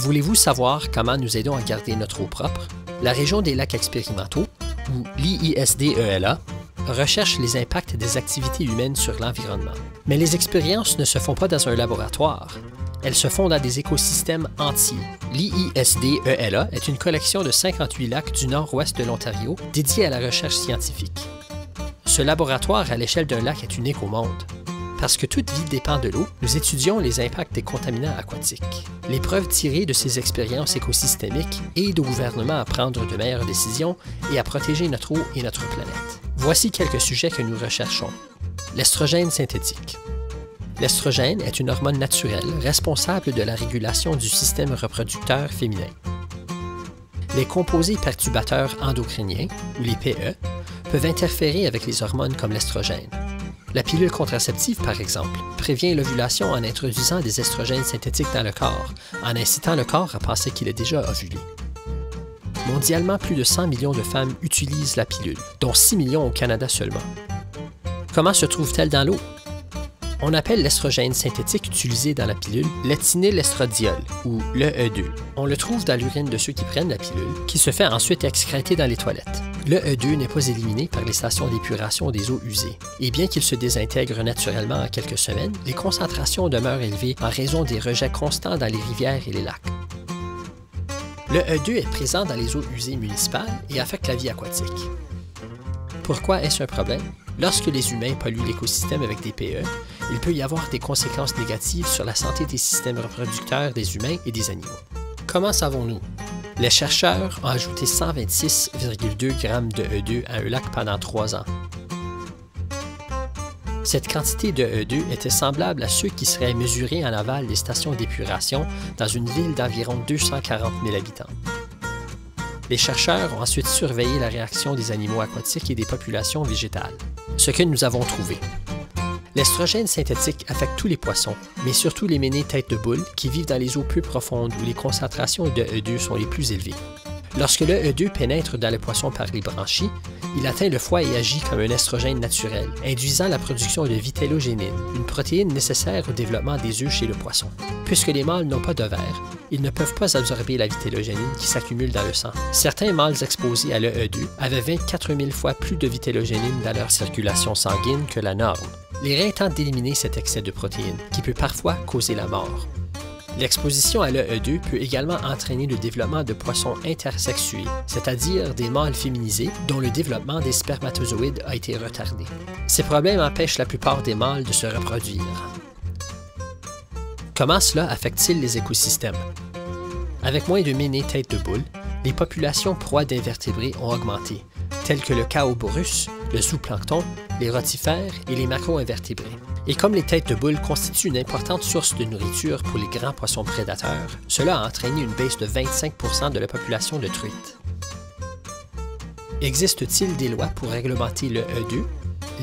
Voulez-vous savoir comment nous aidons à garder notre eau propre? La région des lacs expérimentaux, ou l'IISD-ELA, recherche les impacts des activités humaines sur l'environnement. Mais les expériences ne se font pas dans un laboratoire. Elles se font dans des écosystèmes entiers. L'IISD-ELA est une collection de 58 lacs du nord-ouest de l'Ontario dédiés à la recherche scientifique. Ce laboratoire à l'échelle d'un lac est unique au monde. Parce que toute vie dépend de l'eau, nous étudions les impacts des contaminants aquatiques. Les preuves tirées de ces expériences écosystémiques aident au gouvernement à prendre de meilleures décisions et à protéger notre eau et notre planète. Voici quelques sujets que nous recherchons. L'estrogène synthétique. L'estrogène est une hormone naturelle responsable de la régulation du système reproducteur féminin. Les composés perturbateurs endocriniens, ou les PE, peuvent interférer avec les hormones comme l'estrogène. La pilule contraceptive, par exemple, prévient l'ovulation en introduisant des estrogènes synthétiques dans le corps, en incitant le corps à penser qu'il est déjà ovulé. Mondialement, plus de 100 millions de femmes utilisent la pilule, dont 6 millions au Canada seulement. Comment se trouve-t-elle dans l'eau? On appelle l'estrogène synthétique utilisé dans la pilule l'éthénylestradiol, ou l'EE2. On le trouve dans l'urine de ceux qui prennent la pilule, qui se fait ensuite excréter dans les toilettes. L'EE2 n'est pas éliminé par les stations d'épuration des eaux usées, et bien qu'il se désintègre naturellement en quelques semaines, les concentrations demeurent élevées en raison des rejets constants dans les rivières et les lacs. Le E2 est présent dans les eaux usées municipales et affecte la vie aquatique. Pourquoi est-ce un problème? Lorsque les humains polluent l'écosystème avec des PE, il peut y avoir des conséquences négatives sur la santé des systèmes reproducteurs des humains et des animaux. Comment savons-nous? Les chercheurs ont ajouté 126,2 g de E2 à un lac pendant 3 ans. Cette quantité de E2 était semblable à ceux qui seraient mesurés en aval des stations d'épuration dans une ville d'environ 240 000 habitants. Les chercheurs ont ensuite surveillé la réaction des animaux aquatiques et des populations végétales. Ce que nous avons trouvé. L'estrogène synthétique affecte tous les poissons, mais surtout les ménés tête de boule qui vivent dans les eaux peu profondes où les concentrations de E2 sont les plus élevées. Lorsque le E2 pénètre dans le poisson par les branchies, il atteint le foie et agit comme un estrogène naturel, induisant la production de vitellogénine, une protéine nécessaire au développement des œufs chez le poisson. Puisque les mâles n'ont pas d'ovaires, ils ne peuvent pas absorber la vitellogénine qui s'accumule dans le sang. Certains mâles exposés à l'EE2 avaient 24 000 fois plus de vitellogénine dans leur circulation sanguine que la norme. Les reins tentent d'éliminer cet excès de protéines, qui peut parfois causer la mort. L'exposition à l'EE2 peut également entraîner le développement de poissons intersexués, c'est-à-dire des mâles féminisés dont le développement des spermatozoïdes a été retardé. Ces problèmes empêchent la plupart des mâles de se reproduire. Comment cela affecte-t-il les écosystèmes? Avec moins de ménés tête de boule, les populations proies d'invertébrés ont augmenté, tels que le Chaoborus, le zooplancton, les rotifères et les macro-invertébrés. Et comme les têtes de boule constituent une importante source de nourriture pour les grands poissons prédateurs, cela a entraîné une baisse de 25 % de la population de truites. Existe-t-il des lois pour réglementer le E2?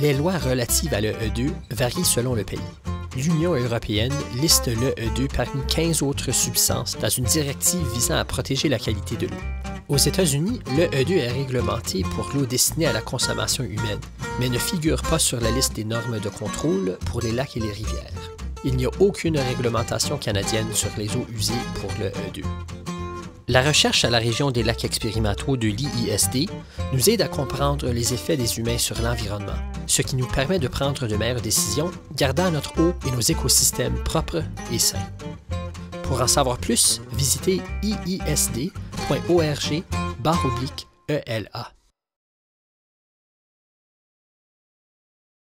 Les lois relatives à le E2 varient selon le pays. L'Union européenne liste le E2 parmi 15 autres substances dans une directive visant à protéger la qualité de l'eau. Aux États-Unis, le E2 est réglementé pour l'eau destinée à la consommation humaine, mais ne figure pas sur la liste des normes de contrôle pour les lacs et les rivières. Il n'y a aucune réglementation canadienne sur les eaux usées pour le E2. La recherche à la région des lacs expérimentaux de l'IISD nous aide à comprendre les effets des humains sur l'environnement, ce qui nous permet de prendre de meilleures décisions, gardant notre eau et nos écosystèmes propres et sains. Pour en savoir plus, visitez iisd.org/ELA.